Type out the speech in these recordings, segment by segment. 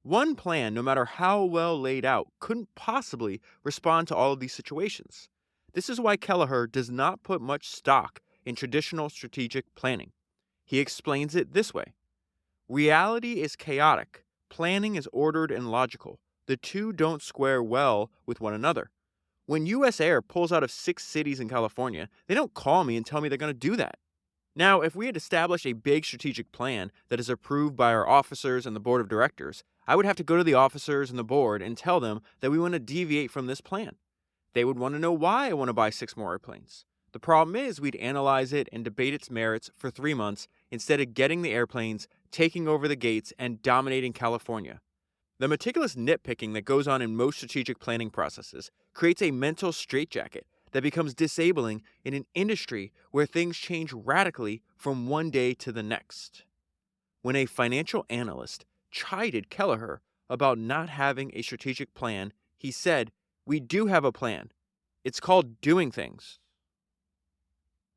One plan, no matter how well laid out, couldn't possibly respond to all of these situations. This is why Kelleher does not put much stock in traditional strategic planning. He explains it this way: reality is chaotic, planning is ordered and logical. The two don't square well with one another. When US Air pulls out of 6 cities in California, they don't call me and tell me they're going to do that. Now, if we had established a big strategic plan that is approved by our officers and the board of directors, I would have to go to the officers and the board and tell them that we want to deviate from this plan. They would want to know why I want to buy 6 more airplanes. The problem is we'd analyze it and debate its merits for 3 months instead of getting the airplanes, taking over the gates, and dominating California. The meticulous nitpicking that goes on in most strategic planning processes creates a mental straitjacket that becomes disabling in an industry where things change radically from one day to the next. When a financial analyst chided Kelleher about not having a strategic plan, he said, "We do have a plan. It's called doing things."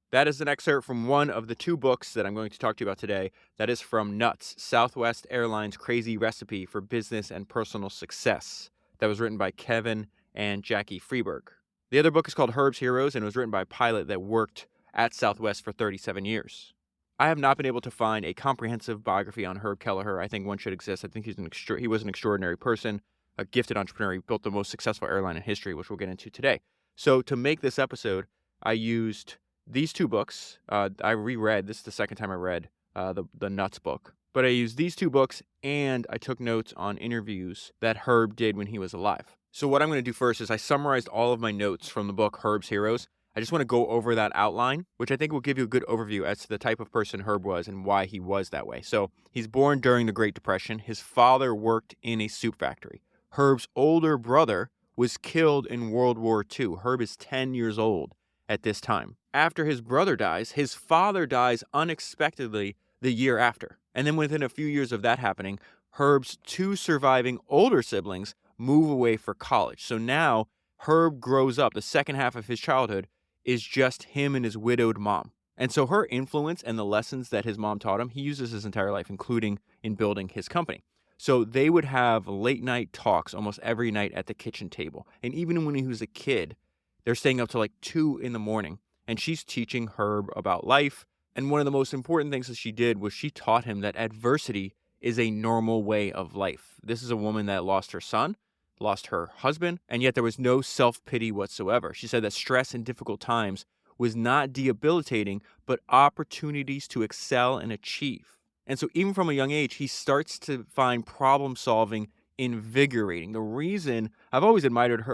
That is an excerpt from one of the 2 books that I'm going to talk to you about today. That is from Nuts, Southwest Airlines' Crazy Recipe for Business and Personal Success. That was written by Kevin and Jackie Freiberg. The other book is called Herb's Heroes, and it was written by a pilot that worked at Southwest for 37 years. I have not been able to find a comprehensive biography on Herb Kelleher. I think one should exist. I think he was an extraordinary person, a gifted entrepreneur. He built the most successful airline in history, which we'll get into today. So to make this episode, I used these 2 books. I reread. This is the second time I read the Nuts book. But I used these 2 books, and I took notes on interviews that Herb did when he was alive. So what I'm going to do first is I summarized all of my notes from the book Herb's Heroes. I just want to go over that outline, which I think will give you a good overview as to the type of person Herb was and why he was that way. So he's born during the Great Depression. His father worked in a soup factory. Herb's older brother was killed in World War II. Herb is 10 years old at this time. After his brother dies, his father dies unexpectedly the year after. And then within a few years of that happening, Herb's 2 surviving older siblings move away for college. So now Herb grows up. The second half of his childhood is just him and his widowed mom. And so her influence and the lessons that his mom taught him, he uses his entire life, including in building his company. So they would have late night talks almost every night at the kitchen table. And even when he was a kid, they're staying up till like 2 a.m. And she's teaching Herb about life. And one of the most important things that she did was she taught him that adversity is a normal way of life. This is a woman that lost her son, lost her husband, and yet there was no self-pity whatsoever. She said that stress in difficult times was not debilitating, but opportunities to excel and achieve. And so even from a young age, he starts to find problem solving invigorating. The reason I've always admired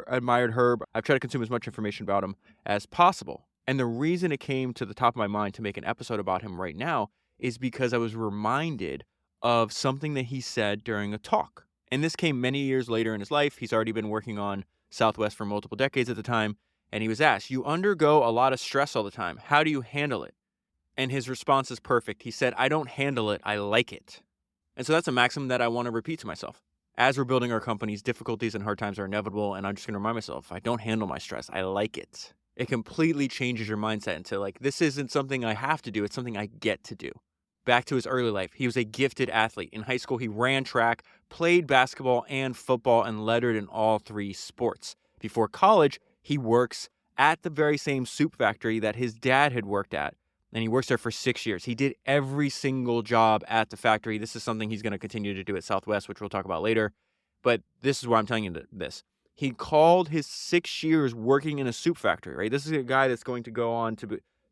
Herb, I've tried to consume as much information about him as possible. And the reason it came to the top of my mind to make an episode about him right now is because I was reminded of something that he said during a talk. And this came many years later in his life. He's already been working on Southwest for multiple decades at the time. And he was asked, "You undergo a lot of stress all the time. How do you handle it?" And his response is perfect. He said, "I don't handle it. I like it." And so that's a maxim that I want to repeat to myself. As we're building our companies, difficulties and hard times are inevitable. And I'm just going to remind myself, I don't handle my stress. I like it. It completely changes your mindset into like, this isn't something I have to do. It's something I get to do. Back to his early life, he was a gifted athlete. In high school, he ran track, played basketball and football, and lettered in all 3 sports. Before college, he works at the very same soup factory that his dad had worked at, and he works there for 6 years. He did every single job at the factory. This is something he's going to continue to do at Southwest, which we'll talk about later. But this is why I'm telling you this. He called his 6 years working in a soup factory, right? This is a guy that's going to go on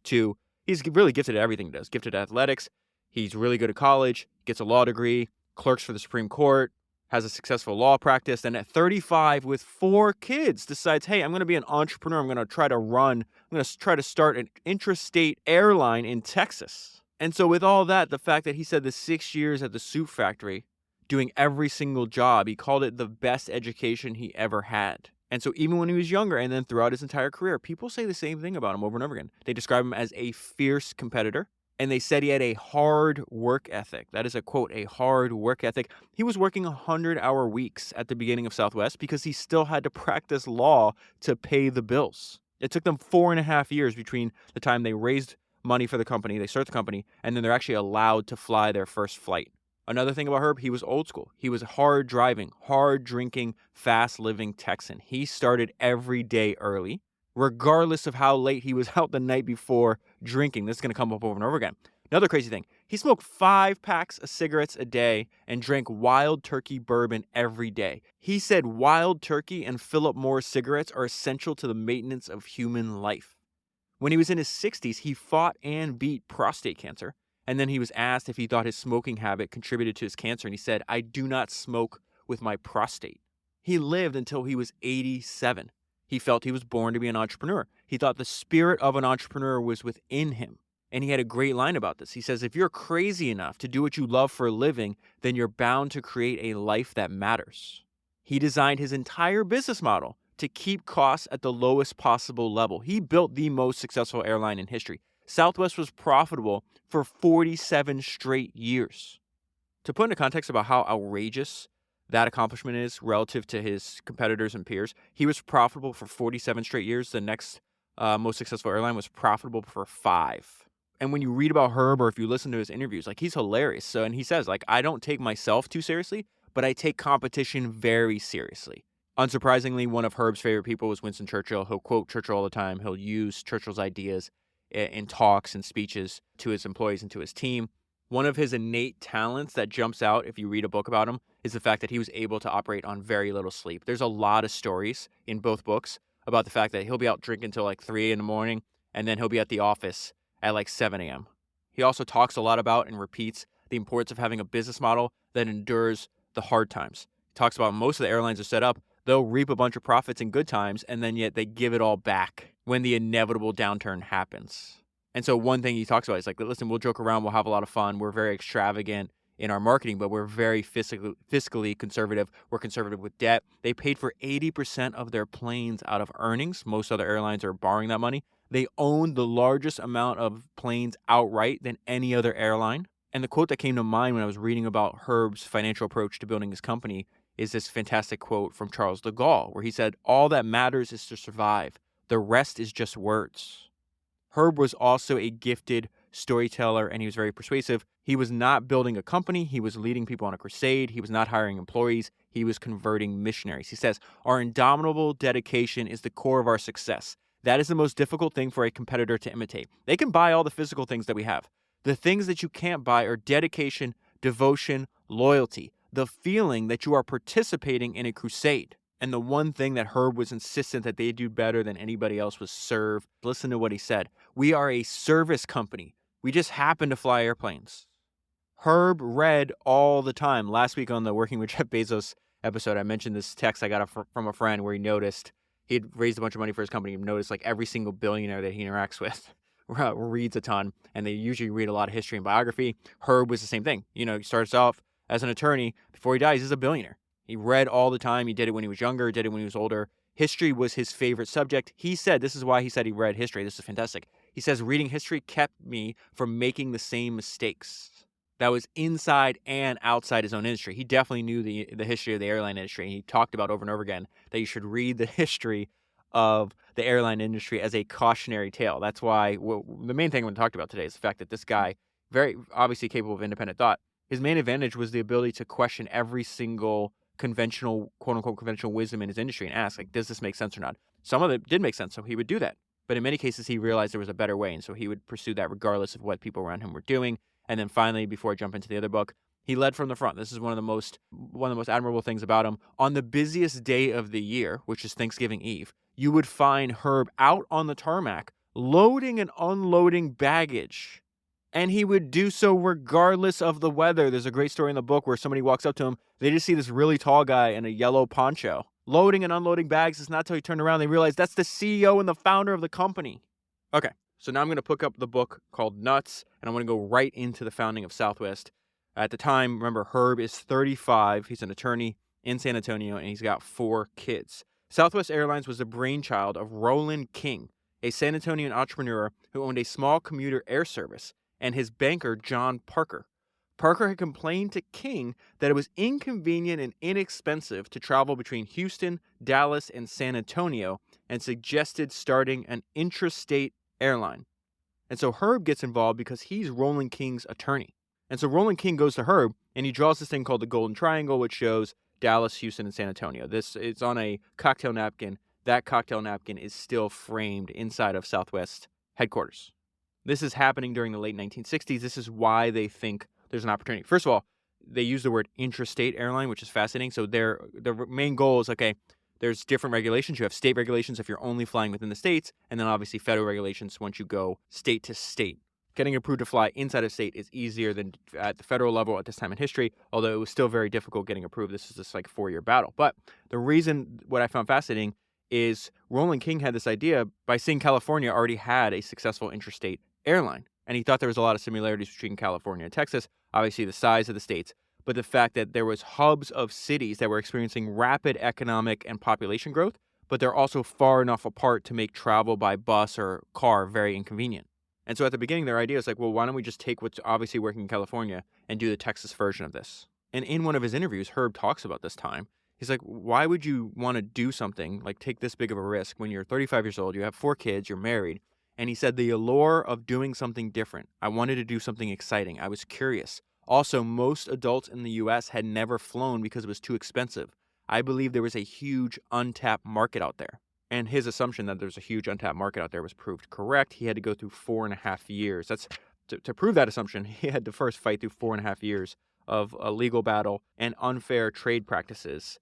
to he's really gifted at everything he does. Gifted at athletics. He's really good at college, gets a law degree, clerks for the Supreme Court, has a successful law practice, and at 35 with 4 kids decides, hey, I'm going to be an entrepreneur. I'm going to try to start an intrastate airline in Texas. And so with all that, the fact that he said the 6 years at the soup factory, doing every single job, he called it the best education he ever had. And so even when he was younger and then throughout his entire career, people say the same thing about him over and over again. They describe him as a fierce competitor. And they said he had a hard work ethic. That is a quote, a hard work ethic. He was working 100-hour weeks at the beginning of Southwest because he still had to practice law to pay the bills. It took them 4.5 years between the time they raised money for the company, they start the company, and then they're actually allowed to fly their first flight. Another thing about Herb, he was old school. He was hard driving, hard drinking, fast living Texan. He started every day early, regardless of how late he was out the night before drinking. This is going to come up over and over again. Another crazy thing, he smoked 5 packs of cigarettes a day and drank Wild Turkey Bourbon every day. He said Wild Turkey and Phillip Morris cigarettes are essential to the maintenance of human life. When he was in his 60s, he fought and beat prostate cancer. And then he was asked if he thought his smoking habit contributed to his cancer. And he said, "I do not smoke with my prostate." He lived until he was 87. He felt he was born to be an entrepreneur. He thought the spirit of an entrepreneur was within him. And he had a great line about this. He says, if you're crazy enough to do what you love for a living, then you're bound to create a life that matters. He designed his entire business model to keep costs at the lowest possible level. He built the most successful airline in history. Southwest was profitable for 47 straight years. To put into context about how outrageous that accomplishment is relative to his competitors and peers, he was profitable for 47 straight years. The next most successful airline was profitable for 5. And when you read about Herb or if you listen to his interviews, like, he's hilarious. So, and he says, like, I don't take myself too seriously, but I take competition very seriously. Unsurprisingly, one of Herb's favorite people was Winston Churchill. He'll quote Churchill all the time. He'll use Churchill's ideas in talks and speeches to his employees and to his team. One of his innate talents that jumps out if you read a book about him is the fact that he was able to operate on very little sleep. There's a lot of stories in both books about the fact that he'll be out drinking until like 3 in the morning, and then he'll be at the office at like 7 a.m. He also talks a lot about and repeats the importance of having a business model that endures the hard times. He talks about most of the airlines are set up, they'll reap a bunch of profits in good times, and then yet they give it all back when the inevitable downturn happens. And so one thing he talks about is like, listen, we'll joke around, we'll have a lot of fun, we're very extravagant in our marketing, but we're very fiscally conservative. We're conservative with debt. They paid for 80% of their planes out of earnings. Most other airlines are borrowing that money. They own the largest amount of planes outright than any other airline. And the quote that came to mind when I was reading about Herb's financial approach to building his company is this fantastic quote from Charles de Gaulle, where he said, "All that matters is to survive. The rest is just words." Herb was also a gifted storyteller, and he was very persuasive. He was not building a company. He was leading people on a crusade. He was not hiring employees. He was converting missionaries. He says, "Our indomitable dedication is the core of our success. That is the most difficult thing for a competitor to imitate. They can buy all the physical things that we have. The things that you can't buy are dedication, devotion, loyalty, the feeling that you are participating in a crusade." And the one thing that Herb was insistent that they do better than anybody else was serve. Listen to what he said. "We are a service company. We just happen to fly airplanes." Herb read all the time. Last week on the Working with Jeff Bezos episode, I mentioned this text I got from a friend where he noticed he'd raised a bunch of money for his company and noticed like every single billionaire that he interacts with reads a ton, and they usually read a lot of history and biography. Herb was the same thing. You know, he starts off as an attorney. Before he dies, he's a billionaire. He read all the time. He did it when he was younger, did it when he was older. History was his favorite subject. He said, this is why he said he read history. This is fantastic. He says, reading history kept me from making the same mistakes. That was inside and outside his own industry. He definitely knew the history of the airline industry. And he talked about over and over again that you should read the history of the airline industry as a cautionary tale. That's why the main thing I want to talk about today is the fact that this guy, very obviously capable of independent thought, his main advantage was the ability to question every single conventional, quote-unquote, conventional wisdom in his industry and ask, like, does this make sense or not? Some of it did make sense, so he would do that. But in many cases, he realized there was a better way, and so he would pursue that regardless of what people around him were doing. And then finally, before I jump into the other book, he led from the front. This is one of the most admirable things about him. On the busiest day of the year, which is Thanksgiving Eve, you would find Herb out on the tarmac loading and unloading baggage. And he would do so regardless of the weather. There's a great story in the book where somebody walks up to him. They just see this really tall guy in a yellow poncho loading and unloading bags. It's not until he turned around they realize that's the CEO and the founder of the company. Okay, so now I'm going to pick up the book called Nuts, and I'm going to go right into the founding of Southwest. At the time, remember, Herb is 35. He's an attorney in San Antonio, and he's got 4 kids. Southwest Airlines was the brainchild of Roland King, a San Antonian entrepreneur who owned a small commuter air service, and his banker, John Parker. Parker had complained to King that it was inconvenient and inexpensive to travel between Houston, Dallas, and San Antonio, and suggested starting an intrastate airline. And so Herb gets involved because he's Roland King's attorney. And so Roland King goes to Herb And he draws this thing called the Golden Triangle, which shows Dallas, Houston, and San Antonio. This is on a cocktail napkin. That cocktail napkin is still framed inside of Southwest headquarters. This is happening during the late 1960s. This is why they think there's an opportunity. First of all, they use the word intrastate airline, which is fascinating. So their main goal is, okay, there's different regulations. You have state regulations if you're only flying within the states, and then obviously federal regulations once you go state to state. Getting approved to fly inside of state is easier than at the federal level at this time in history, although it was still very difficult getting approved. This is just like a 4-year battle. But the reason, what I found fascinating, is Roland King had this idea by seeing California already had a successful interstate airline. And he thought there was a lot of similarities between California and Texas, obviously the size of the states, but the fact that there was hubs of cities that were experiencing rapid economic and population growth, but they're also far enough apart to make travel by bus or car very inconvenient. And so at the beginning, their idea is like, well, why don't we just take what's obviously working in California and do the Texas version of this? And in one of his interviews, Herb talks about this time. He's like, why would you want to do something, like take this big of a risk when you're 35 years old, you have 4 kids, you're married? And he said, the allure of doing something different. I wanted to do something exciting. I was curious. Also, most adults in the U.S. had never flown because it was too expensive. I believe there was a huge untapped market out there. And his assumption that there's a huge untapped market out there was proved correct. He had to go through 4.5 years. That's to prove that assumption, he had to first fight through 4.5 years of a legal battle and unfair trade practices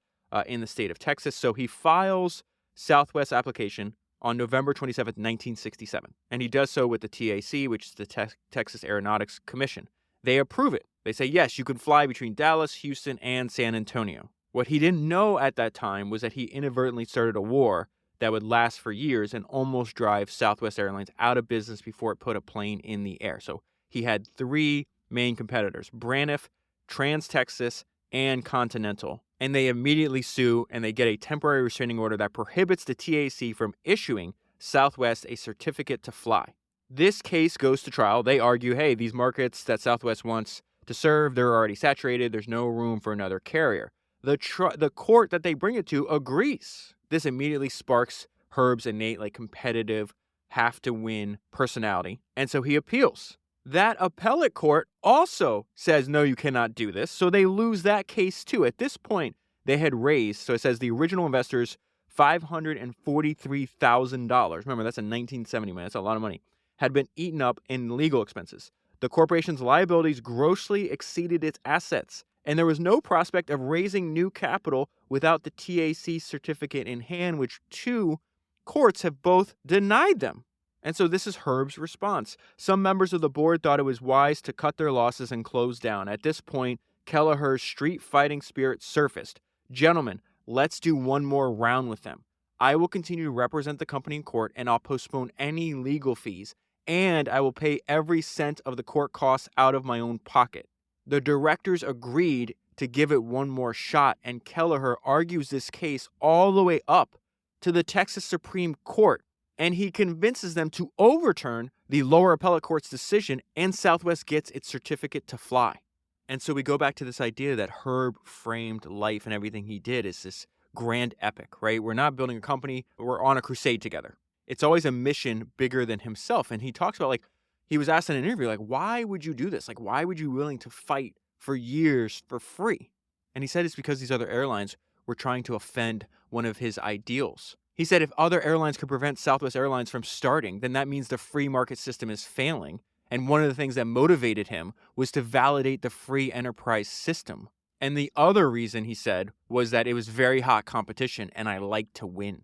in the state of Texas. So he files Southwest application on November 27th, 1967. And he does so with the TAC, which is the Texas Aeronautics Commission. They approve it. They say, yes, you can fly between Dallas, Houston, and San Antonio. What he didn't know at that time was that he inadvertently started a war that would last for years and almost drive Southwest Airlines out of business before it put a plane in the air. So he had 3 main competitors, Braniff, Trans-Texas, and Continental. And they immediately sue, and they get a temporary restraining order that prohibits the TAC from issuing Southwest a certificate to fly. This case goes to trial. They argue, hey, these markets that Southwest wants to serve, they're already saturated. There's no room for another carrier. The court that they bring it to agrees. This immediately sparks Herb's innate, competitive, have-to-win personality. And so he appeals. That appellate court also says, no, you cannot do this. So they lose that case too. At this point, they had raised, so it says the original investors, $543,000. Remember, that's in 1970 money. That's a lot of money. Had been eaten up in legal expenses. The corporation's liabilities grossly exceeded its assets, and there was no prospect of raising new capital without the TAC certificate in hand, which 2 courts have both denied them. And so this is Herb's response. Some members of the board thought it was wise to cut their losses and close down. At this point, Kelleher's street fighting spirit surfaced. Gentlemen, let's do one more round with them. I will continue to represent the company in court, and I'll postpone any legal fees, and I will pay every cent of the court costs out of my own pocket. The directors agreed to give it one more shot, and Kelleher argues this case all the way up to the Texas Supreme Court, and he convinces them to overturn the lower appellate court's decision, and Southwest gets its certificate to fly. And so we go back to this idea that Herb framed life and everything he did as this grand epic, right? We're not building a company, we're on a crusade together. It's always a mission bigger than himself. And he talks about, he was asked in an interview, why would you do this? Why would you be willing to fight for years for free? And he said it's because these other airlines were trying to offend one of his ideals. He said if other airlines could prevent Southwest Airlines from starting, then that means the free market system is failing. And one of the things that motivated him was to validate the free enterprise system. And the other reason, he said, was that it was very hot competition and I like to win.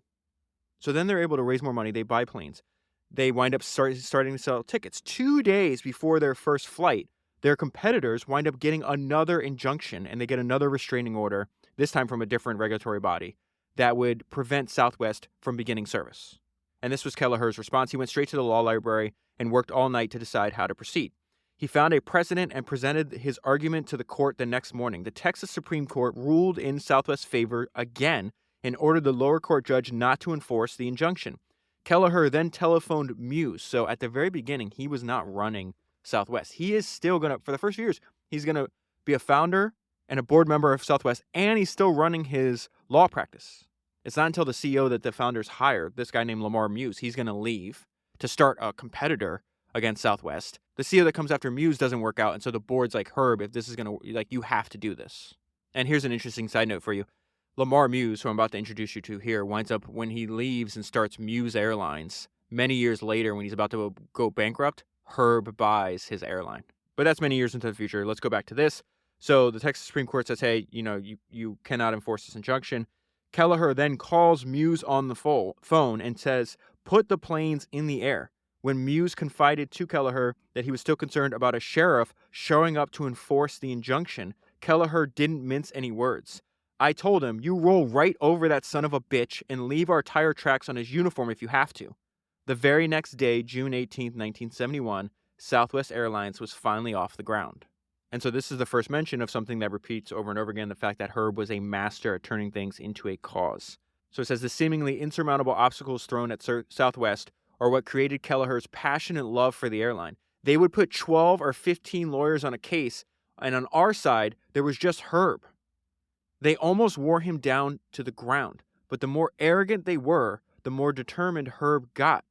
So then they're able to raise more money. They buy planes. They wind up starting to sell tickets. 2 days before their first flight, their competitors wind up getting another injunction, and they get another restraining order, this time from a different regulatory body, that would prevent Southwest from beginning service. And this was Kelleher's response. He went straight to the law library and worked all night to decide how to proceed. He found a precedent and presented his argument to the court the next morning. The Texas Supreme Court ruled in Southwest's favor again and ordered the lower court judge not to enforce the injunction. Kelleher then telephoned Muse. So at the very beginning, he was not running Southwest. He is still going to, for the first few years, he's going to be a founder and a board member of Southwest, and he's still running his law practice. It's not until the CEO that the founders hire, this guy named Lamar Muse, he's going to leave to start a competitor against Southwest. The CEO that comes after Muse doesn't work out, and so the board's like, Herb, if this is going to, like, you have to do this. And here's an interesting side note for you. Lamar Muse, who I'm about to introduce you to here, winds up, when he leaves and starts Muse Airlines, many years later when he's about to go bankrupt, Herb buys his airline. But that's many years into the future. Let's go back to this. So the Texas Supreme Court says, hey, you cannot enforce this injunction. Kelleher then calls Muse on the phone and says, put the planes in the air. When Muse confided to Kelleher that he was still concerned about a sheriff showing up to enforce the injunction, Kelleher didn't mince any words. I told him, you roll right over that son of a bitch and leave our tire tracks on his uniform if you have to. The very next day, June 18, 1971, Southwest Airlines was finally off the ground. And so this is the first mention of something that repeats over and over again, the fact that Herb was a master at turning things into a cause. So it says the seemingly insurmountable obstacles thrown at Southwest are what created Kelleher's passionate love for the airline. They would put 12 or 15 lawyers on a case, and on our side, there was just Herb. They almost wore him down to the ground, but the more arrogant they were, the more determined Herb got.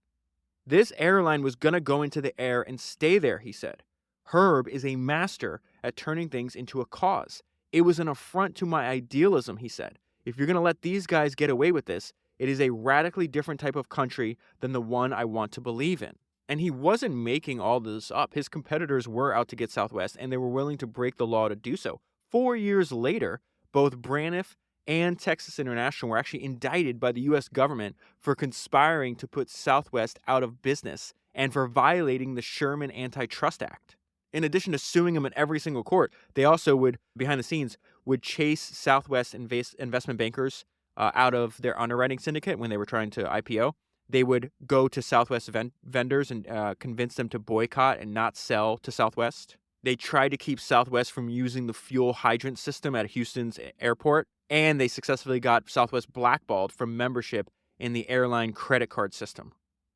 This airline was going to go into the air and stay there, he said. Herb is a master at turning things into a cause. It was an affront to my idealism, he said. If you're going to let these guys get away with this, it is a radically different type of country than the one I want to believe in. And he wasn't making all this up. His competitors were out to get Southwest, and they were willing to break the law to do so. 4 years later, both Braniff and Texas International were actually indicted by the U.S. government for conspiring to put Southwest out of business and for violating the Sherman Antitrust Act. In addition to suing them in every single court, they also would, behind the scenes, would chase Southwest investment bankers out of their underwriting syndicate when they were trying to IPO. They would go to Southwest vendors and convince them to boycott and not sell to Southwest. They tried to keep Southwest from using the fuel hydrant system at Houston's airport, and they successfully got Southwest blackballed from membership in the airline credit card system.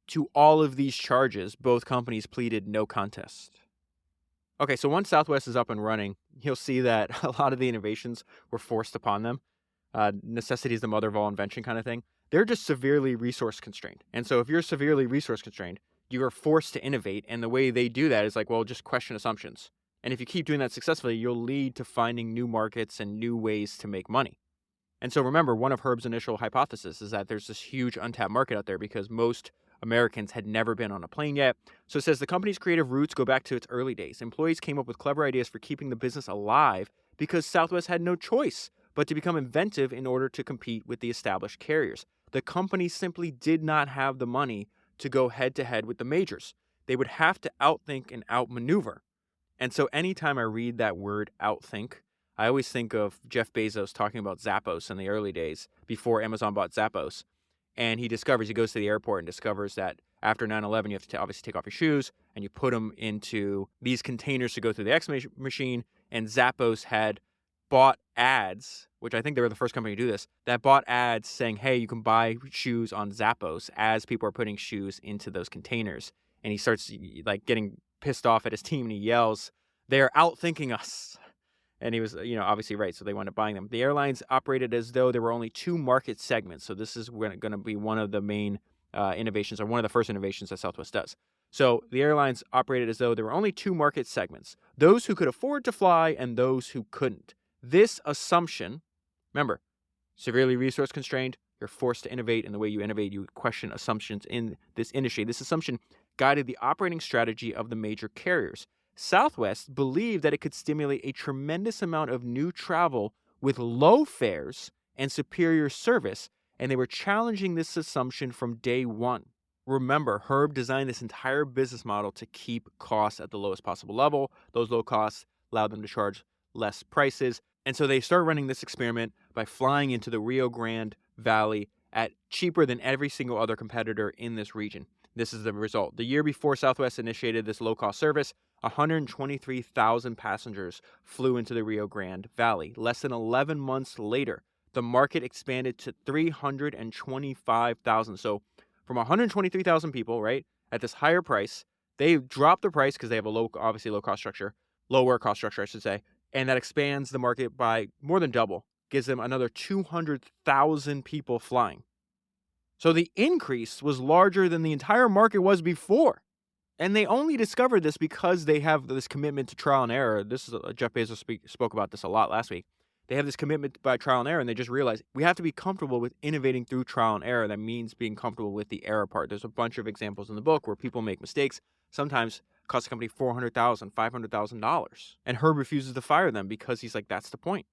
To all of these charges, both companies pleaded no contest. Okay, so once Southwest is up and running, you'll see that a lot of the innovations were forced upon them. Necessity is the mother of all invention kind of thing. They're just severely resource constrained. And so if you're severely resource constrained, you are forced to innovate. And the way they do that is like, well, just question assumptions. And if you keep doing that successfully, you'll lead to finding new markets and new ways to make money. And so remember, one of Herb's initial hypotheses is that there's this huge untapped market out there because most Americans had never been on a plane yet. So it says the company's creative roots go back to its early days. Employees came up with clever ideas for keeping the business alive because Southwest had no choice but to become inventive in order to compete with the established carriers. The company simply did not have the money to go head-to-head with the majors. They would have to outthink and outmaneuver. And so anytime I read that word outthink, I always think of Jeff Bezos talking about Zappos in the early days before Amazon bought Zappos. And he goes to the airport and discovers that after 9/11, you have to obviously take off your shoes and you put them into these containers to go through the X machine. And Zappos had bought ads, which I think they were the first company to do this, that bought ads saying, hey, you can buy shoes on Zappos as people are putting shoes into those containers. And he starts like getting pissed off at his team and he yells, they're outthinking us. And he was, obviously right. So they wound up buying them. The airlines operated as though there were only two market segments. So this is going to be one of the main innovations, or one of the first innovations that Southwest does. So the airlines operated as though there were only two market segments, those who could afford to fly and those who couldn't. This assumption, remember, severely resource constrained, you're forced to innovate. And the way you innovate, you question assumptions in this industry. This assumption guided the operating strategy of the major carriers. Southwest believed that it could stimulate a tremendous amount of new travel with low fares and superior service, and they were challenging this assumption from day one. Remember, Herb designed this entire business model to keep costs at the lowest possible level. Those low costs allowed them to charge less prices, and so they started running this experiment by flying into the Rio Grande Valley at cheaper than every single other competitor in this region. This is the result. The year before Southwest initiated this low-cost service, 123,000 passengers flew into the Rio Grande Valley. Less than 11 months later, the market expanded to 325,000. So from 123,000 people, right, at this higher price, they dropped the price because they have a lower cost structure, I should say, and that expands the market by more than double, gives them another 200,000 people flying. So the increase was larger than the entire market was before. And they only discovered this because they have this commitment to trial and error. This is Jeff Bezos spoke about this a lot last week. They have this commitment by trial and error, and they just realize we have to be comfortable with innovating through trial and error. That means being comfortable with the error part. There's a bunch of examples in the book where people make mistakes. Sometimes cost the company $400,000, $500,000, and Herb refuses to fire them because he's like, that's the point.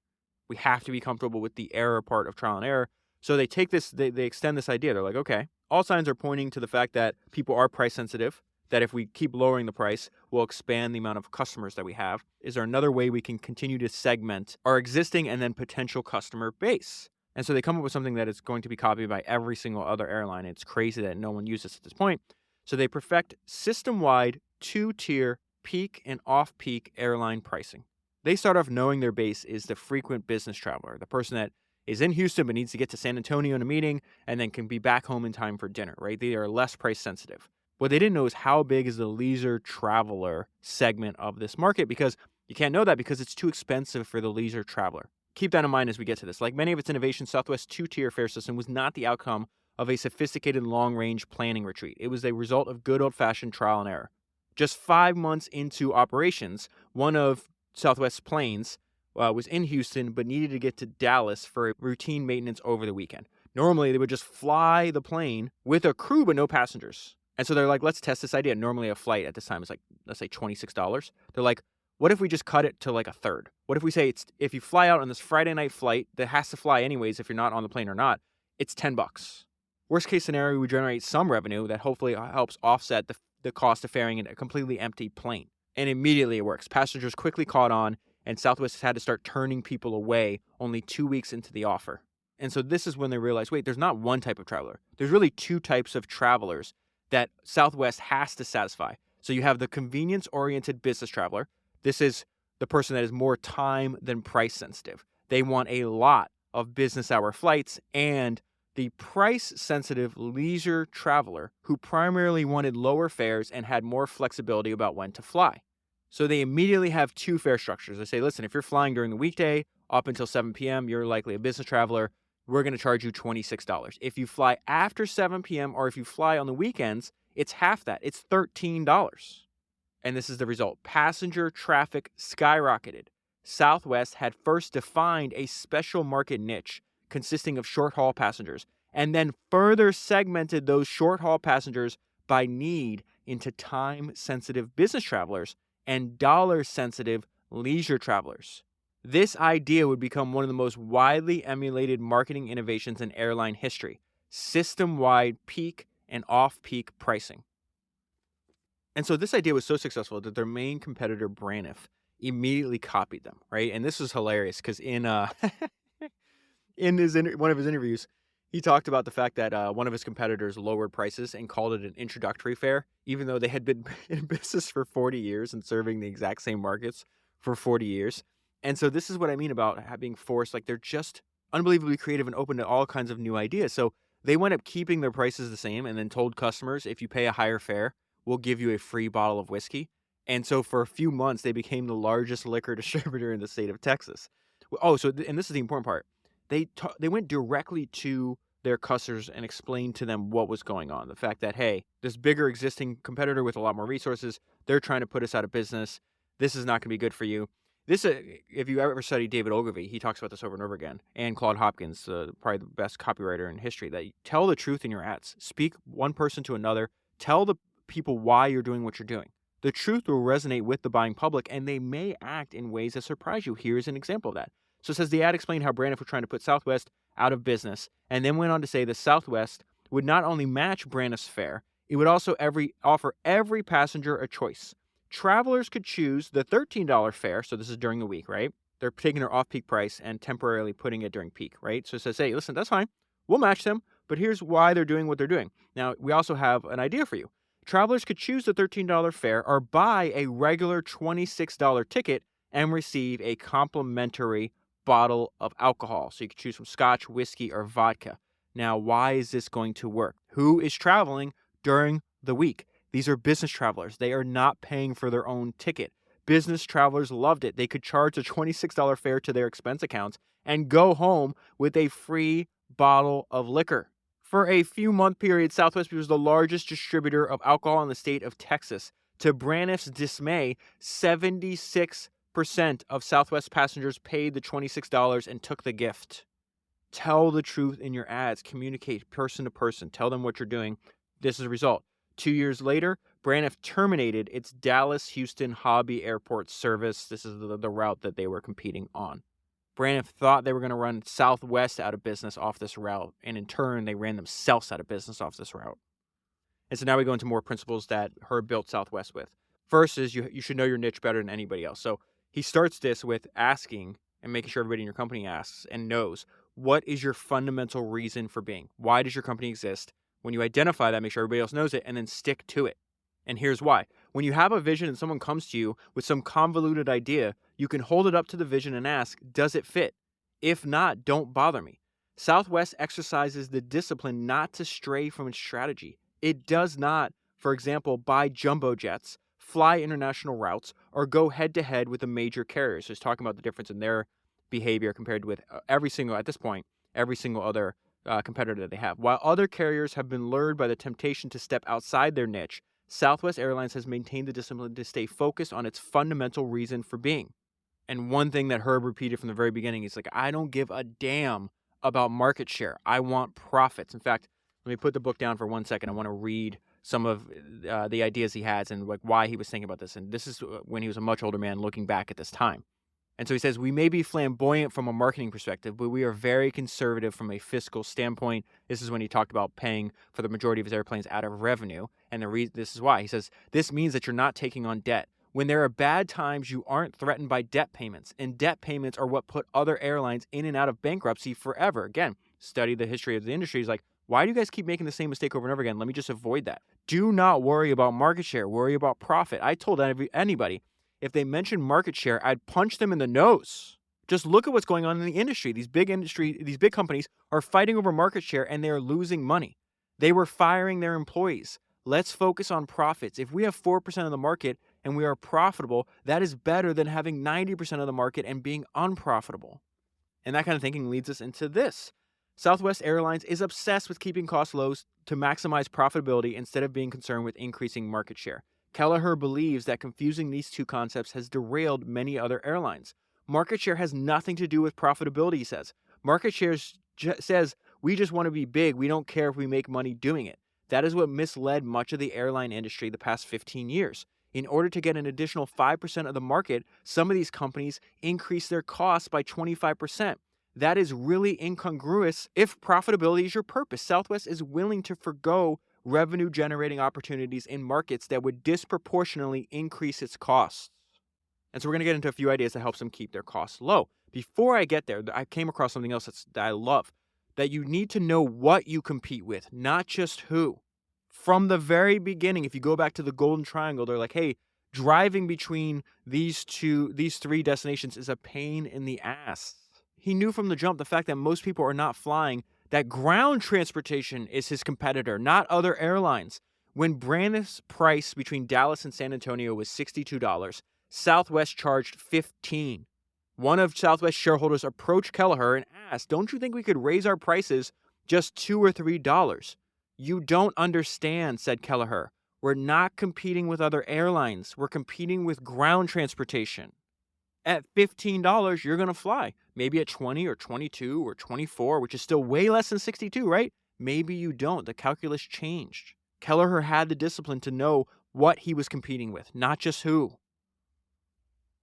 We have to be comfortable with the error part of trial and error. So they take this, they extend this idea. They're like, okay, all signs are pointing to the fact that people are price sensitive, that if we keep lowering the price, we'll expand the amount of customers that we have. Is there another way we can continue to segment our existing and then potential customer base? And so they come up with something that is going to be copied by every single other airline. It's crazy that no one uses at this point. So they perfect system-wide 2-tier peak and off-peak airline pricing. They start off knowing their base is the frequent business traveler, the person that is in Houston but needs to get to San Antonio in a meeting and then can be back home in time for dinner, right? They are less price sensitive. What they didn't know is how big is the leisure traveler segment of this market, because you can't know that because it's too expensive for the leisure traveler. Keep that in mind as we get to this. Like many of its innovations, Southwest's 2-tier fare system was not the outcome of a sophisticated long-range planning retreat. It was a result of good old-fashioned trial and error. Just 5 months into operations, one of Southwest's planes was in Houston but needed to get to Dallas for routine maintenance over the weekend. Normally, they would just fly the plane with a crew but no passengers. And so they're like, let's test this idea. Normally, a flight at this time is like, let's say $26. They're like, what if we just cut it to like a third? What if we say if you fly out on this Friday night flight that has to fly anyways, if you're not on the plane or not, it's $10. Worst case scenario, we generate some revenue that hopefully helps offset the cost of faring in a completely empty plane. And immediately it works. Passengers quickly caught on, and Southwest has had to start turning people away only 2 weeks into the offer. And so this is when they realize, wait, there's not one type of traveler. There's really 2 types of travelers that Southwest has to satisfy. So you have the convenience-oriented business traveler. This is the person that is more time than price sensitive. They want a lot of business hour flights, and the price-sensitive leisure traveler who primarily wanted lower fares and had more flexibility about when to fly. So they immediately have 2 fare structures. They say, listen, if you're flying during the weekday up until 7 p.m., you're likely a business traveler. We're going to charge you $26. If you fly after 7 p.m. or if you fly on the weekends, it's half that. It's $13. And this is the result. Passenger traffic skyrocketed. Southwest had first defined a special market niche consisting of short-haul passengers, and then further segmented those short-haul passengers by need into time-sensitive business travelers and dollar-sensitive leisure travelers. This idea would become one of the most widely emulated marketing innovations in airline history: system-wide peak and off-peak pricing. And so this idea was so successful that their main competitor, Braniff, immediately copied them, right? And this was hilarious because in one of his interviews, he talked about the fact that one of his competitors lowered prices and called it an introductory fare, even though they had been in business for 40 years and serving the exact same markets for 40 years. And so this is what I mean about being forced. Like, they're just unbelievably creative and open to all kinds of new ideas. So they went up keeping their prices the same and then told customers, if you pay a higher fare, we'll give you a free bottle of whiskey. And so for a few months, they became the largest liquor distributor in the state of Texas. Oh, and this is the important part. They went directly to their customers and explained to them what was going on. The fact that, hey, this bigger existing competitor with a lot more resources, they're trying to put us out of business. This is not going to be good for you. This, if you ever study David Ogilvy, he talks about this over and over again. And Claude Hopkins, probably the best copywriter in history, that you tell the truth in your ads. Speak one person to another. Tell the people why you're doing what you're doing. The truth will resonate with the buying public, and they may act in ways that surprise you. Here's an example of that. So it says the ad explained how Braniff was trying to put Southwest out of business, and then went on to say the Southwest would not only match Braniff's fare, it would also offer every passenger a choice. Travelers could choose the $13 fare, so this is during the week, right? They're taking their off-peak price and temporarily putting it during peak, right? So it says, hey, listen, that's fine. We'll match them, but here's why they're doing what they're doing. Now, we also have an idea for you. Travelers could choose the $13 fare or buy a regular $26 ticket and receive a complimentary bottle of alcohol. So you could choose from scotch, whiskey, or vodka. Now, why is this going to work? Who is traveling during the week? These are business travelers. They are not paying for their own ticket. Business travelers loved it. They could charge a $26 fare to their expense accounts and go home with a free bottle of liquor For a few month period, Southwest was the largest distributor of alcohol in the state of Texas. To Braniff's dismay, 76% of Southwest passengers paid the $26 and took the gift. Tell the truth in your ads. Communicate person to person. Tell them what you're doing. This is the result. 2 years later, Braniff terminated its Dallas-Houston Hobby Airport service. This is the route that they were competing on. Braniff thought they were going to run Southwest out of business off this route, and in turn, they ran themselves out of business off this route. And so now we go into more principles that Herb built Southwest with. First is you should know your niche better than anybody else. So he starts this with asking and making sure everybody in your company asks and knows, what is your fundamental reason for being? Why does your company exist? When you identify that, make sure everybody else knows it, and then stick to it. And here's why. When you have a vision and someone comes to you with some convoluted idea, you can hold it up to the vision and ask, does it fit? If not, don't bother me. Southwest exercises the discipline not to stray from its strategy. It does not, for example, buy jumbo jets, fly international routes, or go head-to-head with the major carriers. So he's talking about the difference in their behavior compared with every single other competitor that they have. While other carriers have been lured by the temptation to step outside their niche, Southwest Airlines has maintained the discipline to stay focused on its fundamental reason for being. And one thing that Herb repeated from the very beginning is like, I don't give a damn about market share. I want profits. In fact, let me put the book down for 1 second. I want to read some of the ideas he has and like why he was thinking about this. And this is when he was a much older man looking back at this time. And so he says, we may be flamboyant from a marketing perspective, but we are very conservative from a fiscal standpoint. This is when he talked about paying for the majority of his airplanes out of revenue. And this is why. He says, this means that you're not taking on debt. When there are bad times, you aren't threatened by debt payments. And debt payments are what put other airlines in and out of bankruptcy forever. Again, study the history of the industry. He's like, why do you guys keep making the same mistake over and over again? Let me just avoid that. Do not worry about market share. Worry about profit. I told anybody, if they mention market share, I'd punch them in the nose. Just look at what's going on in the industry. These big companies are fighting over market share and they're losing money. They were firing their employees. Let's focus on profits. If we have 4% of the market and we are profitable, that is better than having 90% of the market and being unprofitable. And that kind of thinking leads us into this. Southwest Airlines is obsessed with keeping costs low to maximize profitability instead of being concerned with increasing market share. Kelleher believes that confusing these two concepts has derailed many other airlines. Market share has nothing to do with profitability, he says. Market share says we just want to be big. We don't care if we make money doing it. That is what misled much of the airline industry the past 15 years. In order to get an additional 5% of the market, some of these companies increase their costs by 25%. That is really incongruous if profitability is your purpose. Southwest is willing to forgo revenue-generating opportunities in markets that would disproportionately increase its costs. And so we're going to get into a few ideas that helps them keep their costs low. Before I get there, I came across something else that I love, that you need to know what you compete with, not just who. From the very beginning, if you go back to the Golden Triangle, they're like, hey, driving between these three destinations is a pain in the ass. He knew from the jump the fact that most people are not flying, that ground transportation is his competitor, not other airlines. When Braniff's price between Dallas and San Antonio was $62, Southwest charged $15. One of Southwest shareholders approached Kelleher and asked, don't you think we could raise our prices just $2 or $3? You don't understand, said Kelleher. We're not competing with other airlines. We're competing with ground transportation. At $15, you're going to fly. Maybe at 20 or 22 or 24, which is still way less than 62, right? Maybe you don't. The calculus changed. Kelleher had the discipline to know what he was competing with, not just who.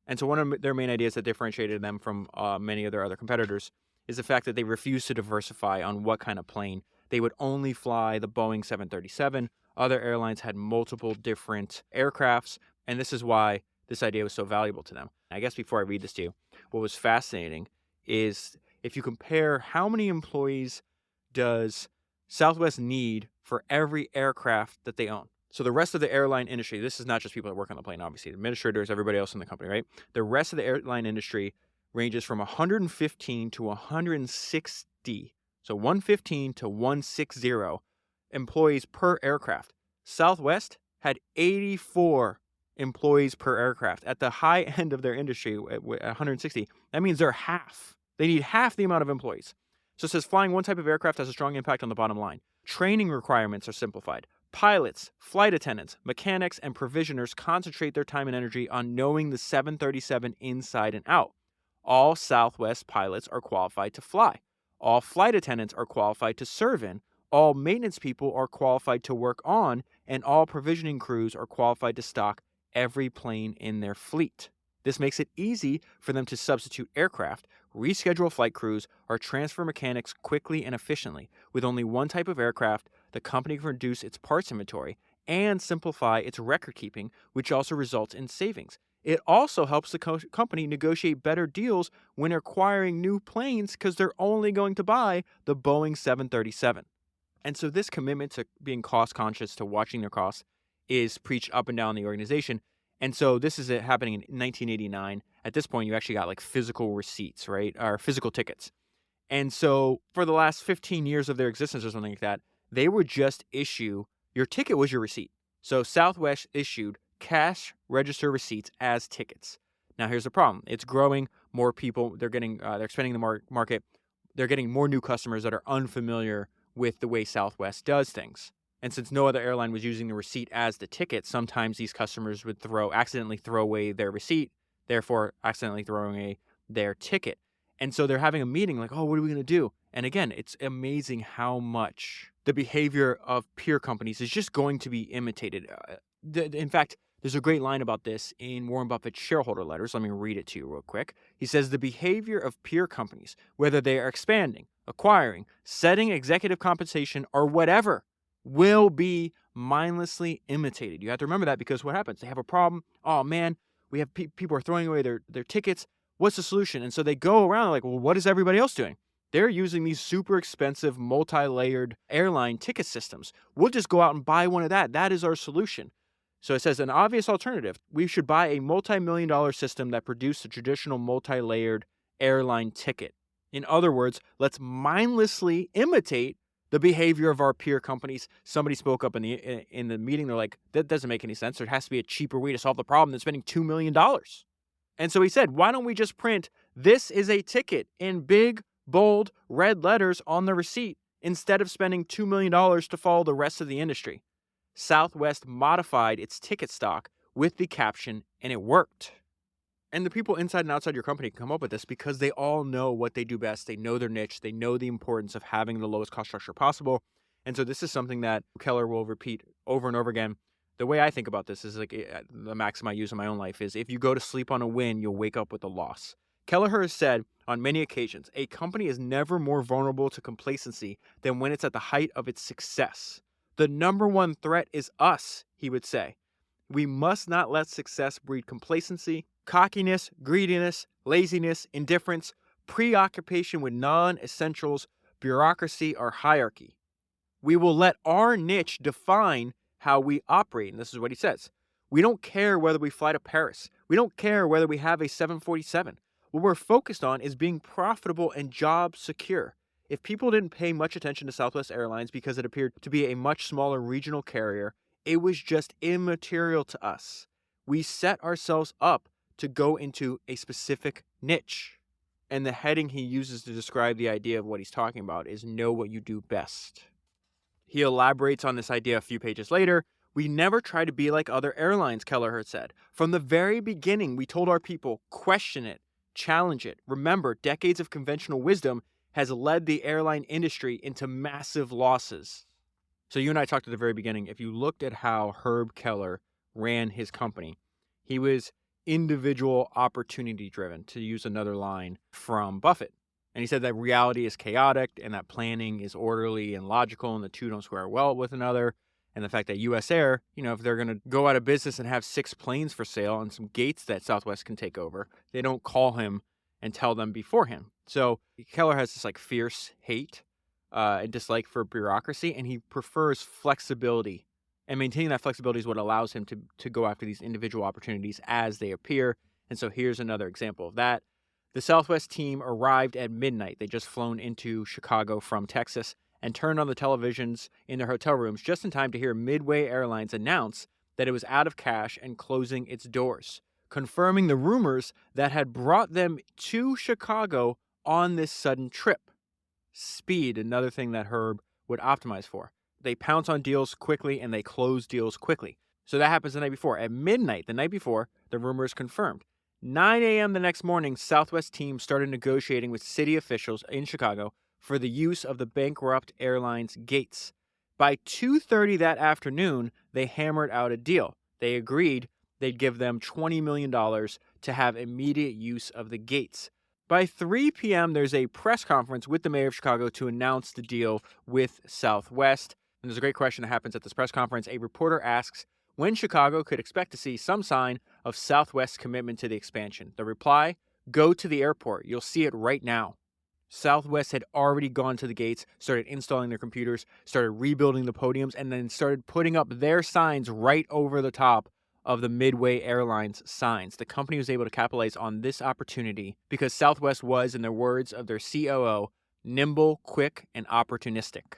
And so one of their main ideas that differentiated them from many of their other competitors is the fact that they refused to diversify on what kind of plane. They would only fly the Boeing 737. Other airlines had multiple different aircrafts, and this is why this idea was so valuable to them. I guess before I read this to you, what was fascinating is if you compare how many employees does Southwest need for every aircraft that they own. So the rest of the airline industry, this is not just people that work on the plane, obviously. The administrators, everybody else in the company, right? The rest of the airline industry ranges from 115 to 160. So 115 to 160 employees per aircraft. Southwest had 84 employees per aircraft. At the high end of their industry, at 160, that means they're half. They need half the amount of employees. So it says flying one type of aircraft has a strong impact on the bottom line. Training requirements are simplified. Pilots, flight attendants, mechanics, and provisioners concentrate their time and energy on knowing the 737 inside and out. All Southwest pilots are qualified to fly. All flight attendants are qualified to serve in. All maintenance people are qualified to work on, and all provisioning crews are qualified to stock every plane in their fleet. This makes it easy for them to substitute aircraft, reschedule flight crews, or transfer mechanics quickly and efficiently. With only one type of aircraft, the company can reduce its parts inventory and simplify its record keeping, which also results in savings. It also helps the company negotiate better deals when acquiring new planes because they're only going to buy the Boeing 737. And so this commitment to being cost conscious, to watching their costs, is preached up and down the organization. And so this is happening in 1989. At this point, you actually got like physical receipts, right? Or physical tickets. And so for the last 15 years of their existence or something like that, they would just issue, your ticket was your receipt. So Southwest issued cash register receipts as tickets. Now here's the problem. It's growing. More people, they're expanding the market. They're getting more new customers that are unfamiliar with the way Southwest does things. And since no other airline was using the receipt as the ticket, sometimes these customers would accidentally throw away their receipt, therefore accidentally throwing away their ticket. And so they're having a meeting like, oh, what are we going to do? And again, it's amazing how much the behavior of peer companies is just going to be imitated. In fact, there's a great line about this in Warren Buffett's shareholder letters. Let me read it to you real quick. He says, the behavior of peer companies, whether they are expanding, acquiring, setting executive compensation, or whatever, will be mindlessly imitated. You have to remember that because what happens? They have a problem. Oh, man, we have people are throwing away their tickets. What's the solution? And so they go around like, well, what is everybody else doing? They're using these super expensive, multi-layered airline ticket systems. We'll just go out and buy one of that. That is our solution. So it says an obvious alternative. We should buy a multi-million-dollar system that produced a traditional multi-layered airline ticket. In other words, let's mindlessly imitate the behavior of our peer companies. Somebody spoke up in the meeting. They're like, that doesn't make any sense. There has to be a cheaper way to solve the problem than spending $2 million. And so he said, why don't we just print, this is a ticket in big, bold, red letters on the receipt instead of spending $2 million to follow the rest of the industry. Southwest modified its ticket stock with the caption, and it worked. And the people inside and outside your company can come up with this because they all know what they do best. They know their niche. They know the importance of having the lowest cost structure possible. And so this is something that Kelleher will repeat over and over again. The way I think about this is like the maxim I use in my own life is if you go to sleep on a win, you'll wake up with a loss. Kelleher has said on many occasions, a company is never more vulnerable to complacency than when it's at the height of its success. The number one threat is us, he would say. We must not let success breed complacency, cockiness, greediness, laziness, indifference, preoccupation with non-essentials, bureaucracy, or hierarchy. We will let our niche define how we operate. And this is what he says. We don't care whether we fly to Paris. We don't care whether we have a 747. What we're focused on is being profitable and job secure. If people didn't pay much attention to Southwest Airlines because it appeared to be a much smaller regional carrier, it was just immaterial to us. We set ourselves up to go into a specific niche. And the heading he uses to describe the idea of what he's talking about is know what you do best. He elaborates on this idea a few pages later. We never try to be like other airlines, Kelleher said. From the very beginning, we told our people, question it, challenge it. Remember, decades of conventional wisdom has led the airline industry into massive losses. So you and I talked at the very beginning. If you looked at how Herb Kelleher ran his company, he was individual opportunity driven, to use another line from Buffett. And he said that reality is chaotic and that planning is orderly and logical and the two don't square well with another. And the fact that US Air, if they're going to go out of business and have 6 planes for sale and some gates that Southwest can take over, they don't call him and tell them beforehand. So Kelleher has this like fierce hate and dislike for bureaucracy, and he prefers flexibility. And maintaining that flexibility is what allows him to go after these individual opportunities as they appear. And so here's another example of that. The Southwest team arrived at midnight. They'd just flown into Chicago from Texas and turned on the televisions in their hotel rooms just in time to hear Midway Airlines announce that it was out of cash and closing its doors, confirming the rumors that had brought them to Chicago on this sudden trip. Speed, another thing that Herb would optimize for. They pounce on deals quickly and they close deals quickly. So that happens the night before. At midnight, the night before, the rumor is confirmed. 9 a.m. the next morning, Southwest team started negotiating with city officials in Chicago for the use of the bankrupt Airlines gates. By 2:30 that afternoon, they hammered out a deal. They agreed they'd give them $20 million to have immediate use of the gates. By 3 p.m., there's a press conference with the mayor of Chicago to announce the deal with Southwest. And there's a great question that happens at this press conference. A reporter asks when Chicago could expect to see some sign of Southwest's commitment to the expansion. The reply, go to the airport. You'll see it right now. Southwest had already gone to the gates, started installing their computers, started rebuilding the podiums, and then started putting up their signs right over the top of the Midway Airlines signs. The company was able to capitalize on this opportunity because Southwest was, in the words of their COO, nimble, quick, and opportunistic.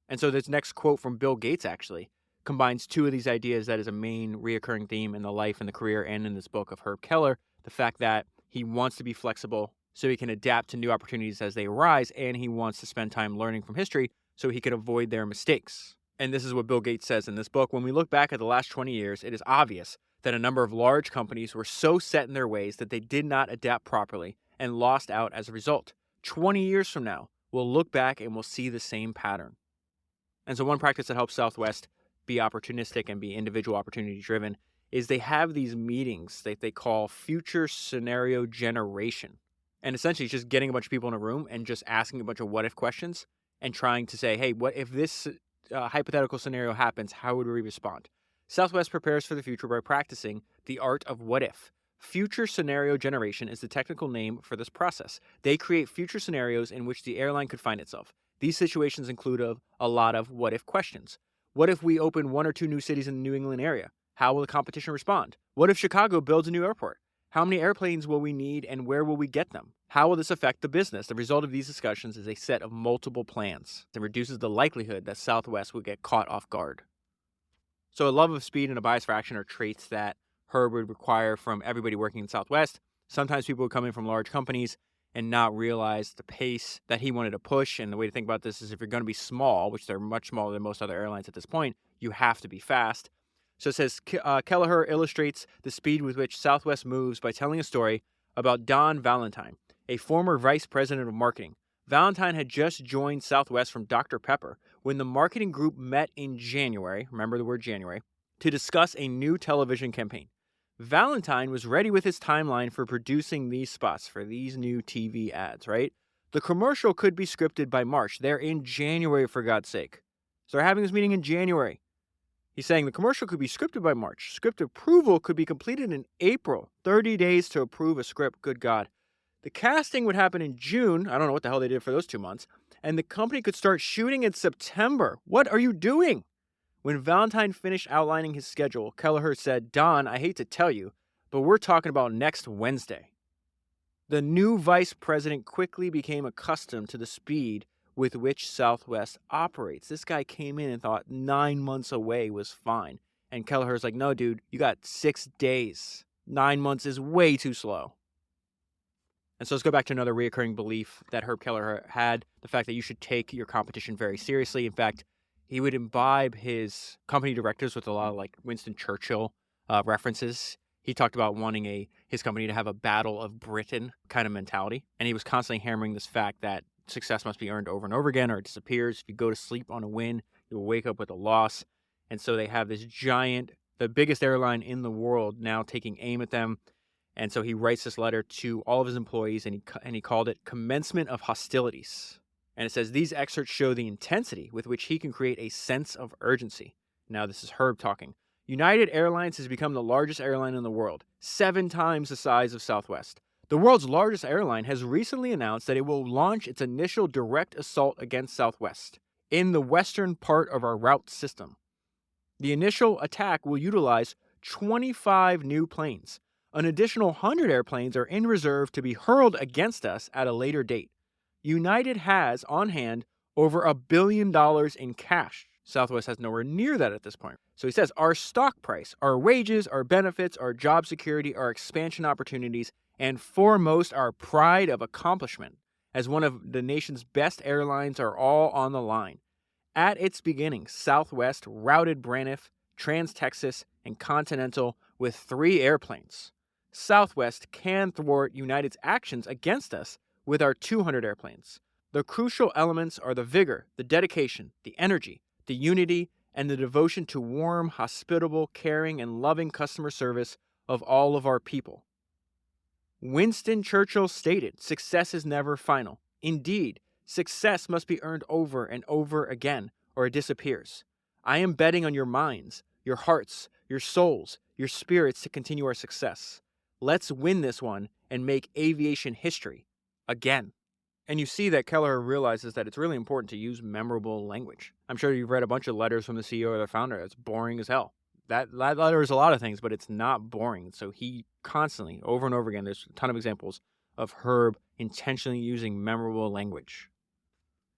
And so this next quote from Bill Gates actually combines two of these ideas that is a main reoccurring theme in the life and the career and in this book of Herb Kelleher, the fact that he wants to be flexible so he can adapt to new opportunities as they arise, and he wants to spend time learning from history so he can avoid their mistakes. And this is what Bill Gates says in this book. When we look back at the last 20 years, it is obvious that a number of large companies were so set in their ways that they did not adapt properly and lost out as a result. 20 years from now, we'll look back and we'll see the same pattern. And so one practice that helps Southwest be opportunistic and be individual opportunity driven is they have these meetings that they call future scenario generation. And essentially it's just getting a bunch of people in a room and just asking a bunch of what if questions and trying to say, hey, what if this hypothetical scenario happens, how would we respond? Southwest prepares for the future by practicing the art of what if. Future scenario generation is the technical name for this process. They create future scenarios in which the airline could find itself. These situations include a lot of what if questions. What if we open 1 or 2 new cities in the New England area? How will the competition respond? What if Chicago builds a new airport? How many airplanes will we need and where will we get them? How will this affect the business? The result of these discussions is a set of multiple plans that reduces the likelihood that Southwest will get caught off guard. So a love of speed and a bias for action are traits that Herb would require from everybody working in Southwest. Sometimes people would come in from large companies and not realize the pace that he wanted to push. And the way to think about this is if you're going to be small, which they're much smaller than most other airlines at this point, you have to be fast. So it says Kelleher illustrates the speed with which Southwest moves by telling a story about Don Valentine, a former vice president of marketing. Valentine had just joined Southwest from Dr. Pepper when the marketing group met in January, remember the word January, to discuss a new television campaign. Valentine was ready with his timeline for producing these spots for these new TV ads, right? The commercial could be scripted by March. They're in January, for God's sake. So they're having this meeting in January. He's saying the commercial could be scripted by March. Script approval could be completed in April. 30 days to approve a script. Good God. The casting would happen in June. I don't know what the hell they did for those 2 months. And the company could start shooting in September. What are you doing? When Valentine finished outlining his schedule, Kelleher said, Don, I hate to tell you, but we're talking about next Wednesday. The new vice president quickly became accustomed to the speed with which Southwest operates. This guy came in and thought 9 months away was fine. And Kelleher's like, no, dude, you got 6 days. 9 months is way too slow. And so let's go back to another recurring belief that Herb Kelleher had, the fact that you should take your competition very seriously. In fact, he would imbibe his company directors with a lot of like Winston Churchill references. He talked about wanting his company to have a battle of Britain kind of mentality. And he was constantly hammering this fact that success must be earned over and over again or it disappears. If you go to sleep on a win, you'll wake up with a loss. And so they have this giant, the biggest airline in the world now taking aim at them. And so he writes this letter to all of his employees and he called it Commencement of Hostilities. And it says, these excerpts show the intensity with which he can create a sense of urgency. Now, this is Herb talking. United Airlines has become the largest airline in the world, 7 times the size of Southwest. The world's largest airline has recently announced that it will launch its initial direct assault against Southwest in the western part of our route system. The initial attack will utilize 25 new planes. An additional 100 airplanes are in reserve to be hurled against us at a later date. United has on hand over $1 billion in cash. Southwest has nowhere near that at this point. So he says, our stock price, our wages, our benefits, our job security, our expansion opportunities, and foremost, our pride of accomplishment as one of the nation's best airlines are all on the line. At its beginning, Southwest routed Braniff, Trans-Texas, and Continental with 3 airplanes. Southwest can thwart United's actions against us with our 200 airplanes. The crucial elements are the vigor, the dedication, the energy, the unity, and the devotion to warm, hospitable, caring, and loving customer service of all of our people. Winston Churchill stated, "Success is never final. Indeed, success must be earned over and over again, or it disappears. I am betting on your minds, your hearts, your souls, your spirits to continue our success. Let's win this one and make aviation history again." And you see that Kelleher realizes that it's really important to use memorable language. I'm sure you've read a bunch of letters from the CEO or the founder. It's boring as hell. That letter is a lot of things, but it's not boring. So he constantly, over and over again, there's a ton of examples of Herb intentionally using memorable language.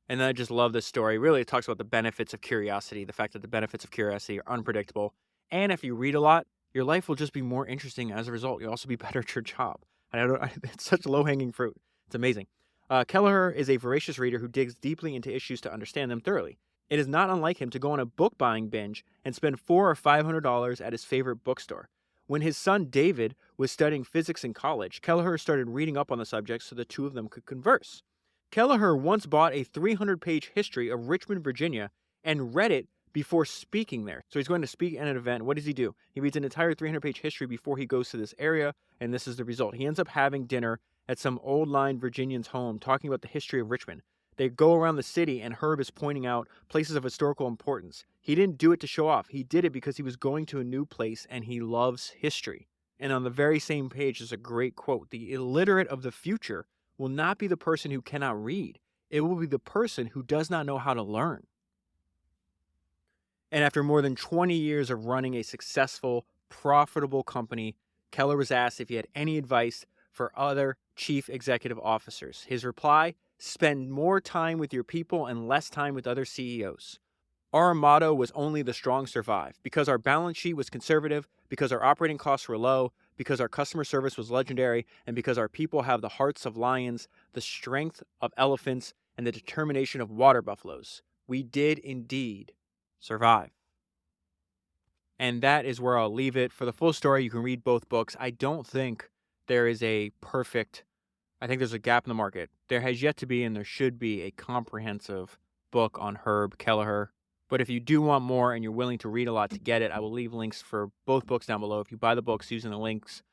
And I just love this story. Really, it talks about the benefits of curiosity, the fact that the benefits of curiosity are unpredictable. And if you read a lot, your life will just be more interesting as a result. You'll also be better at your job. It's such low-hanging fruit. It's amazing. Kelleher is a voracious reader who digs deeply into issues to understand them thoroughly. It is not unlike him to go on a book-buying binge and spend $400 or $500 at his favorite bookstore. When his son David was studying physics in college, Kelleher started reading up on the subject so the two of them could converse. Kelleher once bought a 300-page history of Richmond, Virginia, and read it before speaking there. So he's going to speak at an event. What does he do? He reads an entire 300-page history before he goes to this area, and this is the result. He ends up having dinner at some old-line Virginian's home talking about the history of Richmond. They go around the city, and Herb is pointing out places of historical importance. He didn't do it to show off. He did it because he was going to a new place, and he loves history. And on the very same page is a great quote. "The illiterate of the future will not be the person who cannot read. It will be the person who does not know how to learn." And after more than 20 years of running a successful, profitable company, Kelleher was asked if he had any advice for other chief executive officers. His reply: "Spend more time with your people and less time with other CEOs. Our motto was only the strong survive, because our balance sheet was conservative, because our operating costs were low, because our customer service was legendary, and because our people have the hearts of lions, the strength of elephants, and the determination of water buffaloes. We did indeed survive." And that is where I'll leave it. For the full story, you can read both books. I don't think there is a perfect, I think there's a gap in the market. There has yet to be, and there should be, a comprehensive book on Herb Kelleher. But if you do want more and you're willing to read a lot to get it, I will leave links for both books down below. If you buy the books using the links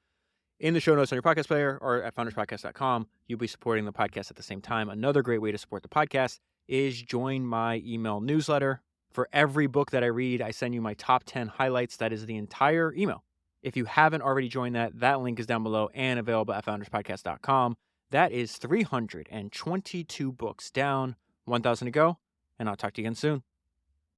in the show notes on your podcast player or at founderspodcast.com, you'll be supporting the podcast at the same time. Another great way to support the podcast is join my email newsletter. For every book that I read, I send you my top 10 highlights. That is the entire email. If you haven't already joined that link is down below and available at founderspodcast.com. That is 322 books down, 1,000 to go, and I'll talk to you again soon.